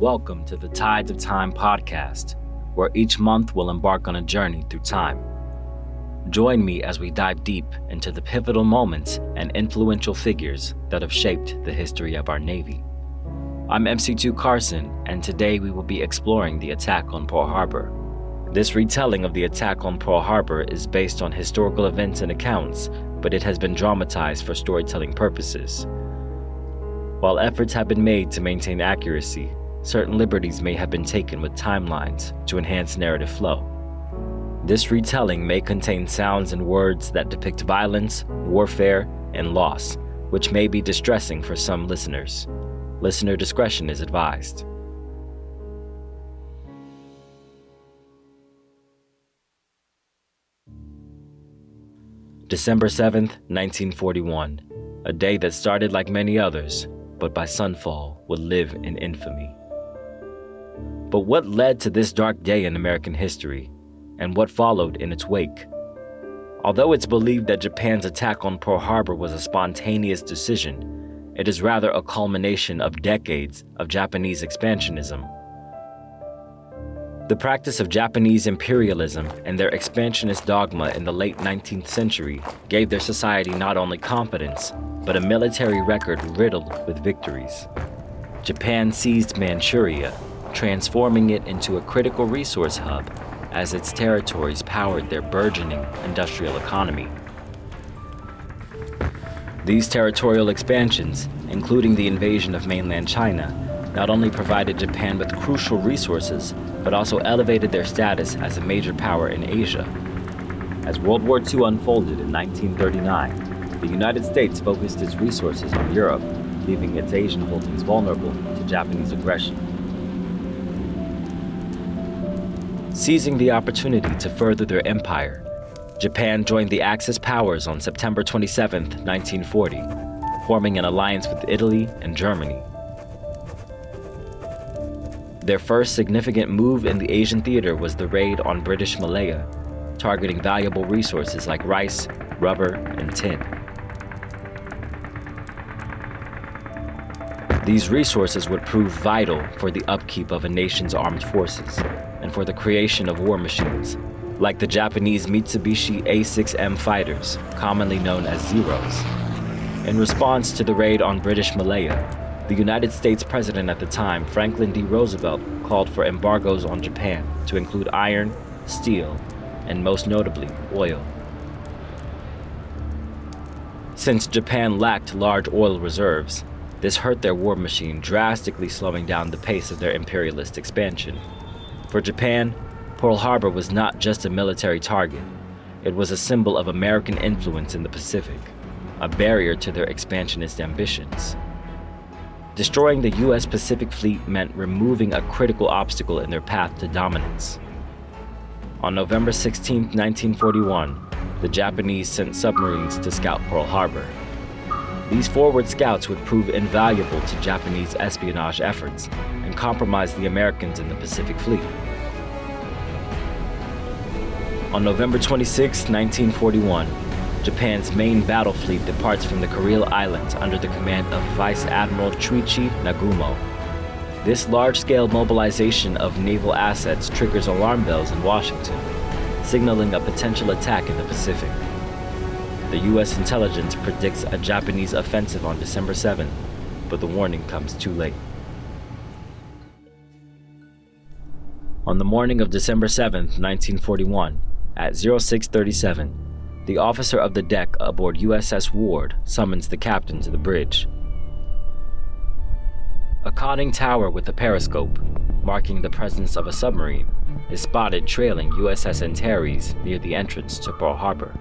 Welcome to the Tides of Time podcast, where each month we'll embark on a journey through time. Join me as we dive deep into the pivotal moments and influential figures that have shaped the history of our Navy. I'm MC2 Carson, and today we will be exploring the attack on Pearl Harbor. This retelling of the attack on Pearl Harbor is based on historical events and accounts, but it has been dramatized for storytelling purposes. While efforts have been made to maintain accuracy, certain liberties may have been taken with timelines to enhance narrative flow. This retelling may contain sounds and words that depict violence, warfare, and loss, which may be distressing for some listeners. Listener discretion is advised. December 7th, 1941, a day that started like many others, but by sunfall would live in infamy. But what led to this dark day in American history, and what followed in its wake? Although it's believed that Japan's attack on Pearl Harbor was a spontaneous decision, it is rather a culmination of decades of Japanese expansionism. The practice of Japanese imperialism and their expansionist dogma in the late 19th century gave their society not only confidence, but a military record riddled with victories. Japan seized Manchuria, transforming it into a critical resource hub as its territories powered their burgeoning industrial economy. These territorial expansions, including the invasion of mainland China, not only provided Japan with crucial resources, but also elevated their status as a major power in Asia. As World War II unfolded in 1939, the United States focused its resources on Europe, leaving its Asian holdings vulnerable to Japanese aggression. Seizing the opportunity to further their empire, Japan joined the Axis powers on September 27, 1940, forming an alliance with Italy and Germany. Their first significant move in the Asian theater was the raid on British Malaya, targeting valuable resources like rice, rubber, and tin. These resources would prove vital for the upkeep of a nation's armed forces and for the creation of war machines, like the Japanese Mitsubishi A6M fighters, commonly known as Zeros. In response to the raid on British Malaya, the United States President at the time, Franklin D. Roosevelt, called for embargoes on Japan to include iron, steel, and most notably, oil. Since Japan lacked large oil reserves, this hurt their war machine, drastically slowing down the pace of their imperialist expansion. For Japan, Pearl Harbor was not just a military target. It was a symbol of American influence in the Pacific, a barrier to their expansionist ambitions. Destroying the U.S. Pacific Fleet meant removing a critical obstacle in their path to dominance. On November 16, 1941, the Japanese sent submarines to scout Pearl Harbor. These forward scouts would prove invaluable to Japanese espionage efforts and compromise the Americans in the Pacific Fleet. On November 26, 1941, Japan's main battle fleet departs from the Kuril Islands under the command of Vice Admiral Chuichi Nagumo. This large-scale mobilization of naval assets triggers alarm bells in Washington, signaling a potential attack in the Pacific. The U.S. intelligence predicts a Japanese offensive on December 7th, but the warning comes too late. On the morning of December 7th, 1941, at 0637, the officer of the deck aboard USS Ward summons the captain to the bridge. A conning tower with a periscope, marking the presence of a submarine, is spotted trailing USS Antares near the entrance to Pearl Harbor.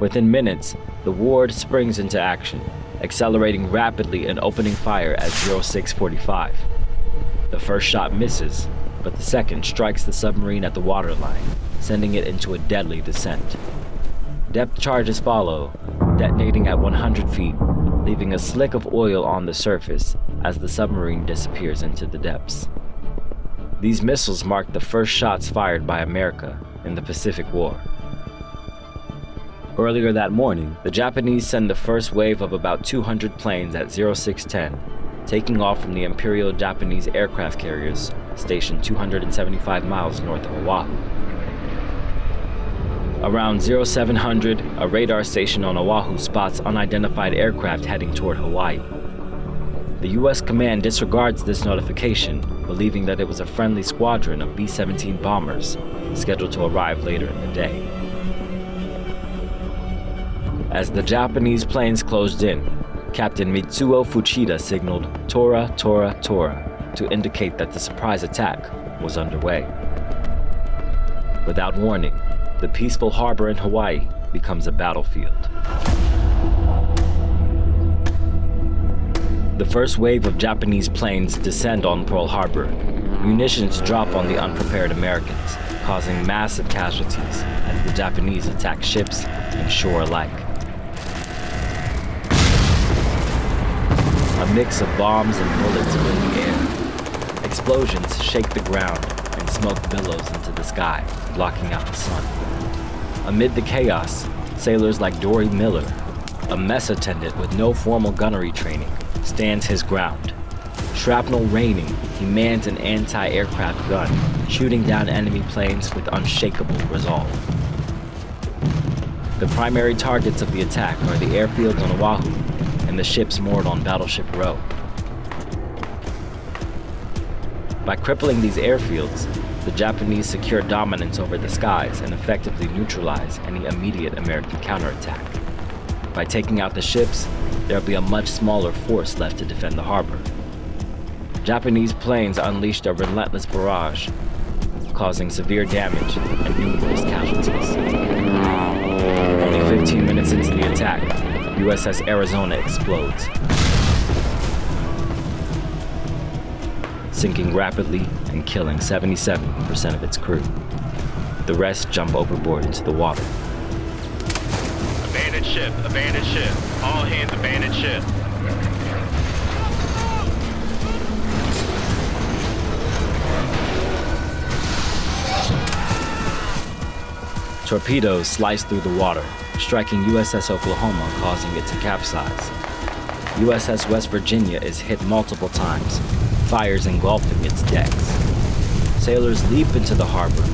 Within minutes, the Ward springs into action, accelerating rapidly and opening fire at 0645. The first shot misses, but the second strikes the submarine at the waterline, sending it into a deadly descent. Depth charges follow, detonating at 100 feet, leaving a slick of oil on the surface as the submarine disappears into the depths. These missiles marked the first shots fired by America in the Pacific War. Earlier that morning, the Japanese send the first wave of about 200 planes at 0610, taking off from the Imperial Japanese aircraft carriers stationed 275 miles north of Oahu. Around 0700, a radar station on Oahu spots unidentified aircraft heading toward Hawaii. The U.S. command disregards this notification, believing that it was a friendly squadron of B-17 bombers scheduled to arrive later in the day. As the Japanese planes closed in, Captain Mitsuo Fuchida signaled "Tora, Tora, Tora" to indicate that the surprise attack was underway. Without warning, the peaceful harbor in Hawaii becomes a battlefield. The first wave of Japanese planes descend on Pearl Harbor. Munitions drop on the unprepared Americans, causing massive casualties as the Japanese attack ships and shore alike. A mix of bombs and bullets fill the air. Explosions shake the ground and smoke billows into the sky, blocking out the sun. Amid the chaos, sailors like Dory Miller, a mess attendant with no formal gunnery training, stands his ground. Shrapnel raining, he mans an anti-aircraft gun, shooting down enemy planes with unshakable resolve. The primary targets of the attack are the airfields on Oahu and the ships moored on Battleship Row. By crippling these airfields, the Japanese secure dominance over the skies and effectively neutralize any immediate American counterattack. By taking out the ships, there will be a much smaller force left to defend the harbor. Japanese planes unleashed a relentless barrage, causing severe damage and numerous casualties. Only 15 minutes into the attack, USS Arizona explodes, sinking rapidly and killing 77% of its crew. The rest jump overboard into the water. Abandoned ship, abandoned ship. All hands abandoned ship. Torpedoes slice through the water, striking USS Oklahoma, causing it to capsize. USS West Virginia is hit multiple times, fires engulfing its decks. Sailors leap into the harbor,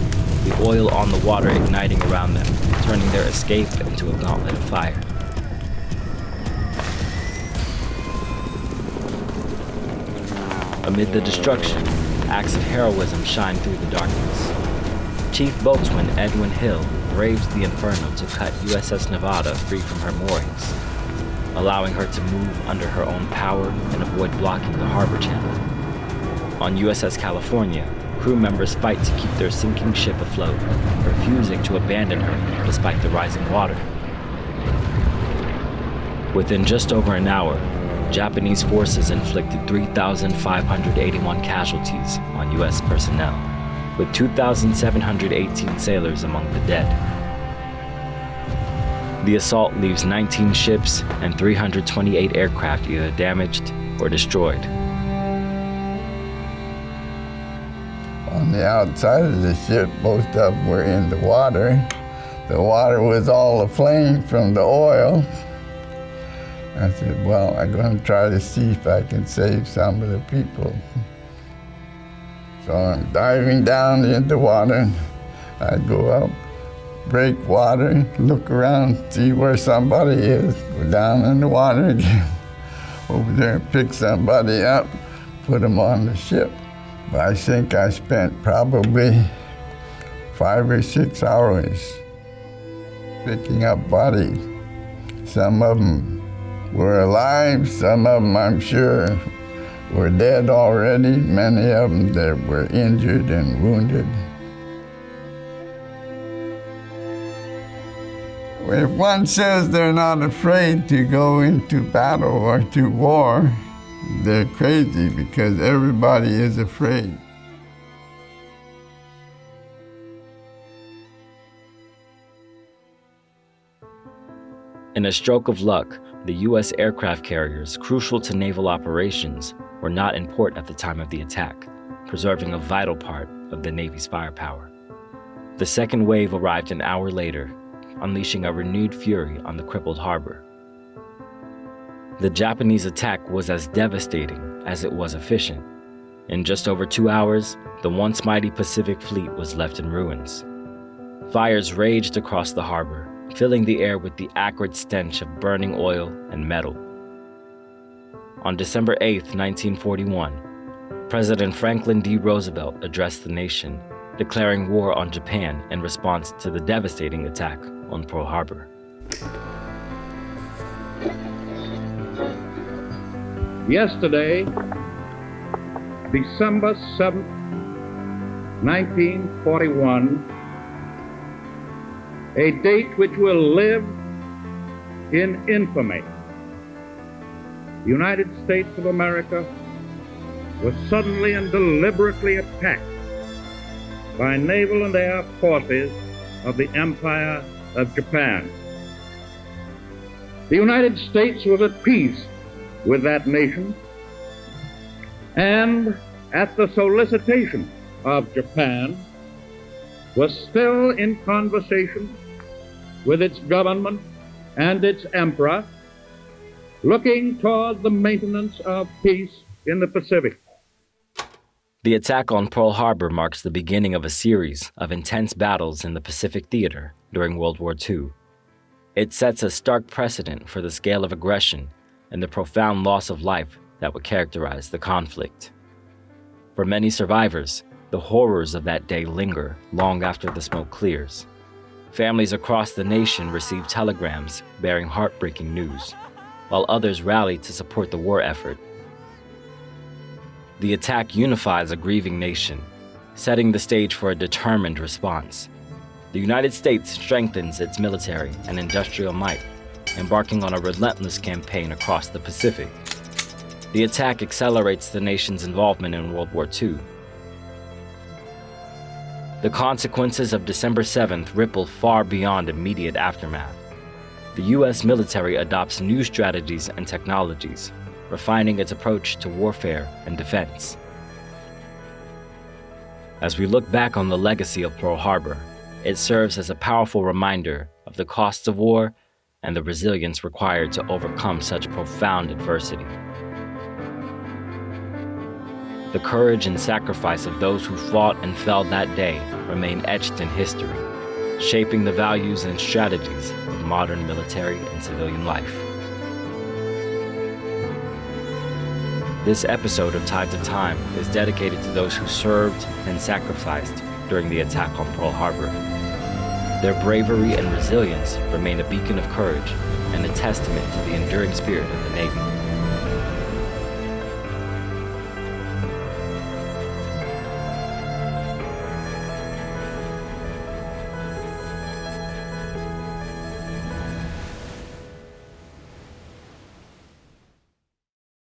the oil on the water igniting around them, turning their escape into a gauntlet of fire. Amid the destruction, acts of heroism shine through the darkness. Chief Boatswain Edwin Hill braves the inferno to cut USS Nevada free from her moorings, allowing her to move under her own power and avoid blocking the harbor channel. On USS California, crew members fight to keep their sinking ship afloat, refusing to abandon her despite the rising water. Within just over an hour, Japanese forces inflicted 3,581 casualties on U.S. personnel, with 2,718 sailors among the dead. The assault leaves 19 ships and 328 aircraft either damaged or destroyed. On the outside of the ship, most of them were in the water. The water was all aflame from the oil. I said, well, I'm going to try to see if I can save some of the people. So I'm diving down into the water. I go up, break water, look around, see where somebody is, go down in the water again, over there and pick somebody up, put them on the ship. But I think I spent probably 5 or 6 hours picking up bodies. Some of them were alive, some of them, I'm sure, were dead already. Many of them that were injured and wounded. If one says they're not afraid to go into battle or to war, they're crazy, because everybody is afraid. In a stroke of luck, the U.S. aircraft carriers crucial to naval operations were not in port at the time of the attack, preserving a vital part of the Navy's firepower. The second wave arrived an hour later, unleashing a renewed fury on the crippled harbor. The Japanese attack was as devastating as it was efficient. In just over 2 hours, the once mighty Pacific Fleet was left in ruins. Fires raged across the harbor, filling the air with the acrid stench of burning oil and metal. On December 8, 1941, President Franklin D. Roosevelt addressed the nation, declaring war on Japan in response to the devastating attack on Pearl Harbor. Yesterday, December 7th, 1941, a date which will live in infamy. The United States of America was suddenly and deliberately attacked by naval and air forces of the Empire of Japan. The United States was at peace with that nation, and at the solicitation of Japan, was still in conversation with its government and its emperor, looking toward the maintenance of peace in the Pacific. The attack on Pearl Harbor marks the beginning of a series of intense battles in the Pacific theater during World War II. It sets a stark precedent for the scale of aggression and the profound loss of life that would characterize the conflict. For many survivors, the horrors of that day linger long after the smoke clears. Families across the nation receive telegrams bearing heartbreaking news, while others rally to support the war effort. The attack unifies a grieving nation, setting the stage for a determined response. The United States strengthens its military and industrial might, embarking on a relentless campaign across the Pacific. The attack accelerates the nation's involvement in World War II. The consequences of December 7th ripple far beyond immediate aftermath. The U.S. military adopts new strategies and technologies, refining its approach to warfare and defense. As we look back on the legacy of Pearl Harbor, it serves as a powerful reminder of the costs of war and the resilience required to overcome such profound adversity. The courage and sacrifice of those who fought and fell that day remain etched in history, shaping the values and strategies of modern military and civilian life. This episode of Tides of Time is dedicated to those who served and sacrificed during the attack on Pearl Harbor. Their bravery and resilience remain a beacon of courage and a testament to the enduring spirit of the Navy.